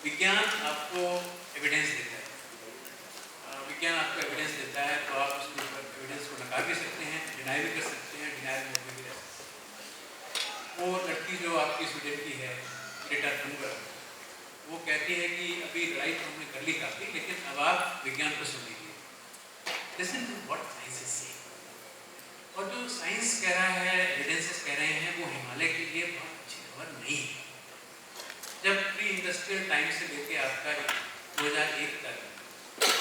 विज्ञान आपको एविडेंस देता है, विज्ञान आपको एविडेंस देता है, तो आप उसके ऊपर एविडेंस को नकार भी सकते हैं, डिनाई भी कर सकते हैं, डिनाई मोड में भी रह सकते हैं। वो लड़की जो आपकी स्टूडेंट की है, ग्रेटा थनबर्ग, वो कहती है कि अभी लड़ाई तो हमने कर ली काफ़ी, लेकिन अब आप विज्ञान को सुन लीजिए। Listen to what science is saying. और जो साइंस कह रहा है, एविडेंसेस कह रहे हैं, वो हिमालय के लिए बहुत अच्छी खबर नहीं है। जब प्री इंडस्ट्रियल टाइम से लेके आपका 2001 तक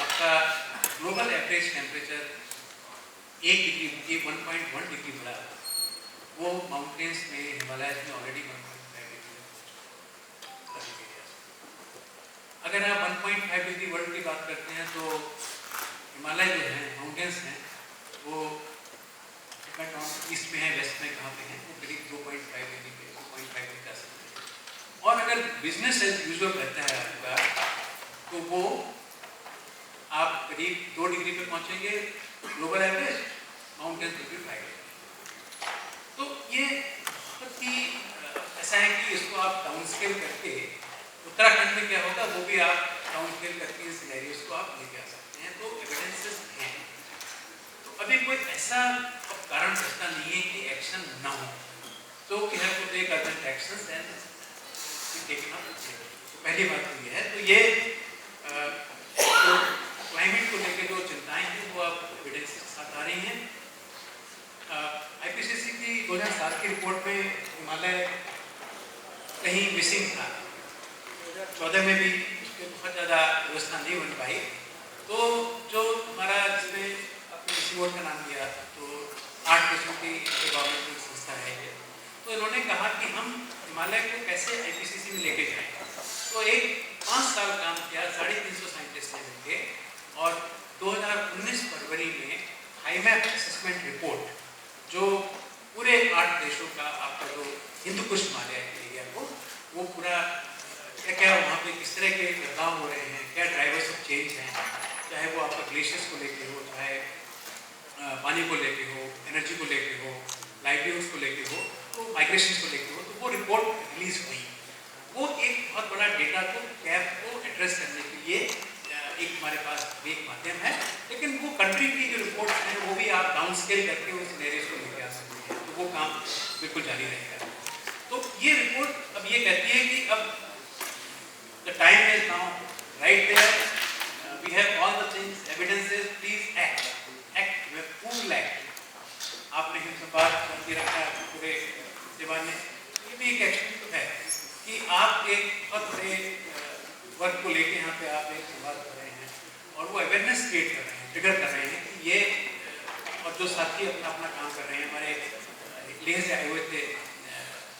आपका ग्लोबल एवरेज टेम्परेचर 1.1 डिग्री बढ़ा, वो माउंटेन्स में, हिमालय में ऑलरेडी 1.5 डिग्री। अगर आप 1.5 डिग्री वर्ल्ड की बात करते हैं तो हिमालय जो है, माउंटेन्स हैं, वो डिपेंड ऑन ईस्ट में है, वेस्ट में कहाँ पे हैं, वो करीब 2.5 डिग्री पे 2.5 डिग्री जा सकते हैं। और अगर बिजनेस एज यूजुअल रहता है आपका, तो वो आप करीब 2 डिग्री पे पहुंचेंगे ग्लोबल एवरेज, माउंटेन तो फिर 5 डिग्री। तो ये बहुत ही ऐसा है कि इसको आप डाउन स्केल करके, उत्तराखंड में क्या होगा वो भी आप डाउन स्केल करके इस सिनेरियोस को आप लेके आ सकते हैं। तो एविडेंसेस हैं, तो अभी कोई ऐसा कारण बचता नहीं है कि एक्शन ना हो, तो we have to take urgent actions and देखना। पहली बात तो ये है, तो ये तो क्लाइमेट को लेकर जो चिंताएं हैं वो अब एविडेंस के साथ आ रही हैं। आईपीसीसी की 2007 की रिपोर्ट में हिमालय कहीं मिसिंग था, 2014 में भी उसके बहुत ज़्यादा व्यवस्था नहीं बन पाई। तो जो हमारा, जिसमें अपने इसी बोर्ड का नाम दिया, तो 8 देशों की गवर्नमेंट संस्था है ये, तो इन्होंने कहा कि हम हिमालय को कैसे आईपीसीसी में लेके जाएं। तो एक 5 साल काम किया 350 साइंटिस्ट ने मिलके, और 2019 फरवरी में हाईमैप असेसमेंट रिपोर्ट, जो पूरे 8 देशों का आपका जो हिंदू कुश हिमालय एरिया को, वो पूरा क्या क्या वहाँ पे किस तरह के बदलाव हो रहे हैं, क्या ड्राइवर्स ऑफ चेंज हैं, चाहे वो आपका ग्लेशियर्स को लेके हो, चाहे पानी को लेके हो, एनर्जी को लेके हो, लाइवलीहुड्स को लेके हो, तो माइग्रेशन को लेके हो, तो वो रिपोर्ट रिलीज हुई। वो एक बहुत बड़ा डेटा को, गैप को एड्रेस करने के लिए एक हमारे पास एक माध्यम है, लेकिन वो कंट्री की जो रिपोर्ट्स हैं वो भी आप डाउन स्केल करके उस सिनेरियोस को लेके आ सकते हैं, तो वो काम बिल्कुल जारी रहेगा। तो ये रिपोर्ट अब ये कहती है कि अब the time is now right there, we have all the things, evidences, please act with full act. आपने हिम संवाद करके रखा पूरे सेवा में, ये भी एक एक्शन तो है कि आप एक बहुत बड़े वर्क को लेके यहाँ पे आप एक संवाद कर रहे हैं, और वो अवेयरनेस क्रिएट कर रहे हैं, ट्रिगर कर रहे हैं कि ये, और जो साथी अपना अपना काम कर रहे हैं, हमारे लेह से आए हुए थे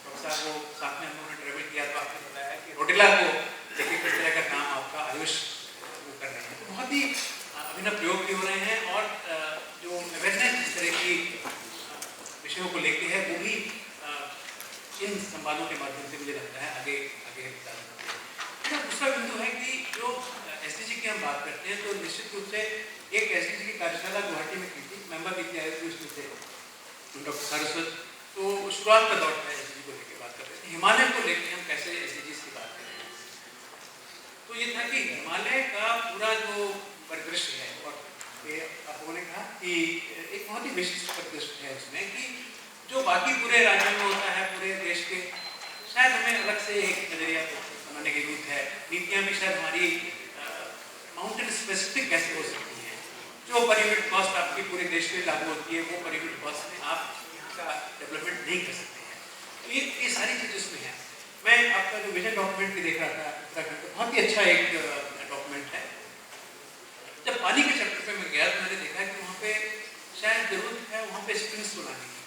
डॉक्टर साहब, वो साथ में हम लोगों ने ट्रेवल किया, तो आपने बताया कि रोटिला को लेके किस तरह का काम आपका आयुष वो कर रहे हैं। तो बहुत ही अभिनव प्रयोग भी हो रहे हैं, और जो अवेयरनेस जिस तरह की विषयों को लेके है, वो भी इन संवादों के माध्यम से मुझे लगता है आगे आगे दूसरा बिंदु है कि जो एसडीजी की हम बात करते हैं, तो निश्चित रूप से एक एसडीजी की कार्यशाला गुवाहाटी में की थी, मेंबर नीति आयोग उसमें थे डॉक्टर सारस्वत, तो शुरुआत का दौर था एसडीजी को लेकर बात कर रहे थे, हिमालय को लेकर हम कैसे एसडीजी की बात करें। तो ये था कि हिमालय का पूरा जो परिदृश्य है, और आप लोगों ने कहा कि एक बहुत ही विशिष्ट परिदृश्य है उसमें, कि जो बाकी पूरे राज्यों में होता है, पूरे देश के, शायद हमें अलग से एक नजरिया बनाने की जरूरत है। नीतियाँ भी शायद हमारी माउंटेन स्पेसिफिक कैसे हो सकती हैं, जो पर यूनिट कॉस्ट आपकी पूरे देश में लागू होती है, वो पर यूनिट कॉस्ट में आप यहाँ का डेवलपमेंट नहीं कर सकते हैं। तो ये सारी चीज़ उसमें है। मैं आपका जो विजन डॉक्यूमेंट भी देख रहा था उत्तराखंड का, बहुत ही अच्छा एक डॉक्यूमेंट है। जब पानी के चैप्टर पे मैं गया तो मैंने देखा कि वहाँ पे शायद जरूरत है वहाँ पे स्प्रिंग्स बनाने की,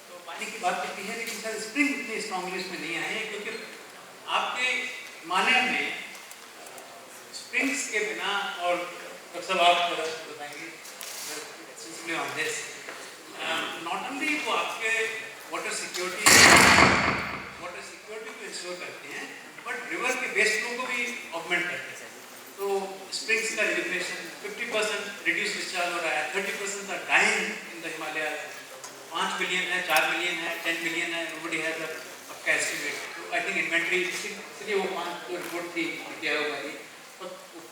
तो पानी की बात करती है, लेकिन शायद स्प्रिंग इतने स्ट्रॉन्गली इसमें नहीं आए हैं, क्योंकि आपके हिमालय में स्प्रिंग्स के बिना, और सब आप बताएंगे नॉट ओनली वो आपके वाटर सिक्योरिटी को इंश्योर करते हैं, बट रिवर के बेस फ्लो को भी ऑगमेंट करते हैं। तो स्प्रिंग्स का रिजर्वेशन 50% रिड्यूस डिस्चार्ज हो रहा है, 30% are dying in the Himalaya, 5 million है, 4 मिलियन है, 10 मिलियन है, नोबडी हैज अ पक्का एस्टिमेट। तो आई थिंक इन्वेंट्री, इसलिए वो 5 जो रिपोर्ट थी किया हुआ है। तो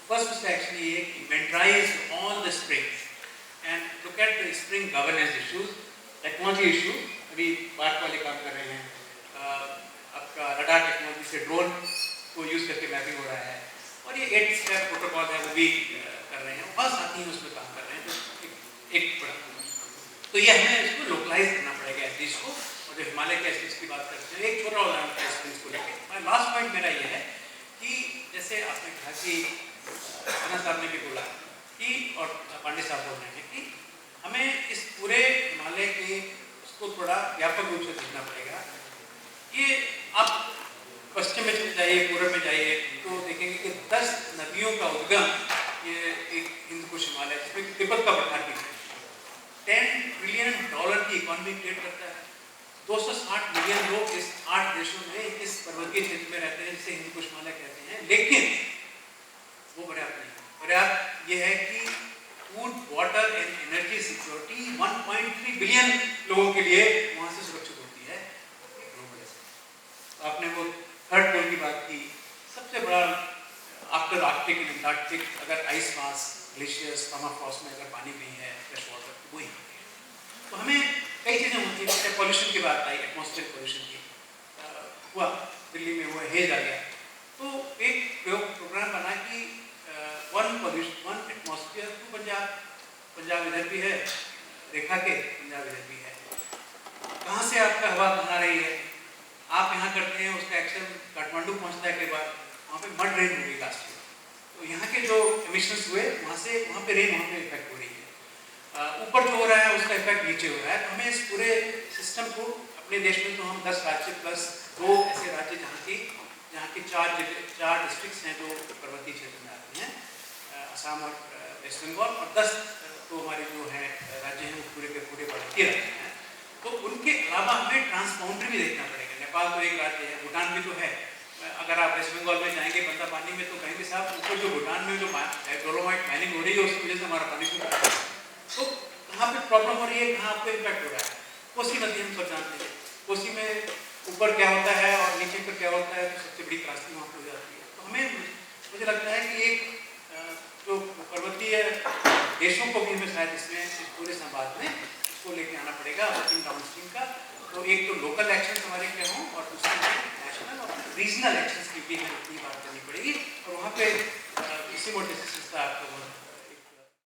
फर्स्ट उसका एक्शन ये है कि inventorize all the springs and look at the spring governance issues, technology issue. अभी बात वाले काम कर रहे हैं, आपका रडार टेक्नोलॉजी से ड्रोन को यूज़ करके मैपिंग हो रहा है, और ये 8 स्टेप प्रोटोकॉल है वो भी कर रहे हैं, बहुत साथी हैं उसमें काम कर रहे हैं। तो एक बड़ा, तो ये हमें इसको लोकलाइज करना पड़ेगा एथलीट्स को। और जो हिमालय के एथलीट्स की बात करते हैं, एक छोटा उदाहरण है एथलीट्स को लेकर। लास्ट पॉइंट मेरा ये है कि जैसे आपने कहा कि खाना साहब ने भी बोला कि, और पांडे साहब बोल रहे हैं कि हमें इस पूरे हिमालय के उसको थोड़ा व्यापक रूप से देखना पड़ेगा। ये आप पश्चिम में चले जाइए, पूर्व में जाइए, तो देखेंगे कि 10 नदियों का उद्गम ये एक हिंद कुश हिमालय, जिसमें तिब्बत का पठार भी है, $10 ट्रिलियन की इकोनॉमी क्रिएट करता है। 260 मिलियन लोग इस 8 देशों में इस पर्वतीय क्षेत्र में रहते हैं, जिसे हिंद कुश हिमालय कहते हैं। लेकिन वो पर्याप्त नहीं है। पर्याप्त ये है कि food, water and energy security 1.3 billion लोगों के लिए वहाँ से सुरक्षित होती है। तो आपने वो थर्ड पोल की बात की, सबसे बड़ा आफ्टर आर्कटिक एंड अंटार्कटिक, अगर आइस मास, ग्लेशियर्स, परमाफ्रॉस्ट में अगर पानी नहीं है, फ्रेश वाटर, वही तो हमें कई चीज़ें होती हैं। जैसे पॉल्यूशन की बात आई, एटमॉस्फेयर पॉल्यूशन की हुआ, दिल्ली में हुआ, हेज आ गया, तो एक प्रोग्राम बना कि one pollution, one atmosphere to Punjab. Punjab इधर भी है, रेखा के पंजाब इधर भी है। कहाँ से आपका हवा कहाँ आ रही है, आप यहाँ करते हैं, उसका एक्शन काठमांडू पहुँचता है। कई बार वहाँ पे मड रेन हुई लास्ट ईयर, तो यहाँ के जो एमिशंस हुए वहाँ से, वहाँ पे रेन, वहाँ पे इफेक्ट हो रही है। ऊपर जो हो रहा है उसका इफेक्ट नीचे हो रहा है। तो हमें इस पूरे सिस्टम को, अपने देश में तो हम 10 राज्य प्लस 2 ऐसे राज्य जहाँ की 4 डिस्ट्रिक्ट्स हैं जो पर्वतीय क्षेत्र में आती हैं, असम और वेस्ट बंगाल, और 10 तो हमारे जो हैं राज्य हैं वो पूरे के पूरे पर्वतीय राज्य हैं। तो उनके अलावा हमें ट्रांसबाउंड्री भी देखना पड़ेगा। नेपाल तो एक राज्य है, भूटान भी तो है। अगर आप वेस्ट बंगाल में जाएंगे बंदा पानी में, तो कहेंगे साहब ऊपर जो भूटान में जो डोलोमाइट माइनिंग हो रही है उसकी वजह से हमारा पानी सूख रहा है। तो कहाँ पे प्रॉब्लम हो रही है, कहाँ आपको इम्पैक्ट हो रहा है। कोसी नदी हम सब जानते हैं, कोसी में ऊपर क्या होता है और नीचे पर क्या होता है, तो सबसे बड़ी त्रासदी वहाँ पर हो जाती है। तो हमें, मुझे लगता है कि एक जो पर्वतीय देशों को भी हमें शायद इसमें इस पूरे संवाद में इसको लेके आना पड़ेगा, अपस्ट्रीम डाउनस्ट्रीम का। तो एक तो लोकल एक्शन हमारे क्या हों, और दूसरा नेशनल और रीजनल एक्शन की भी हमें इतनी बात करनी पड़ेगी। और वहाँ पे इसी मोटे से आपको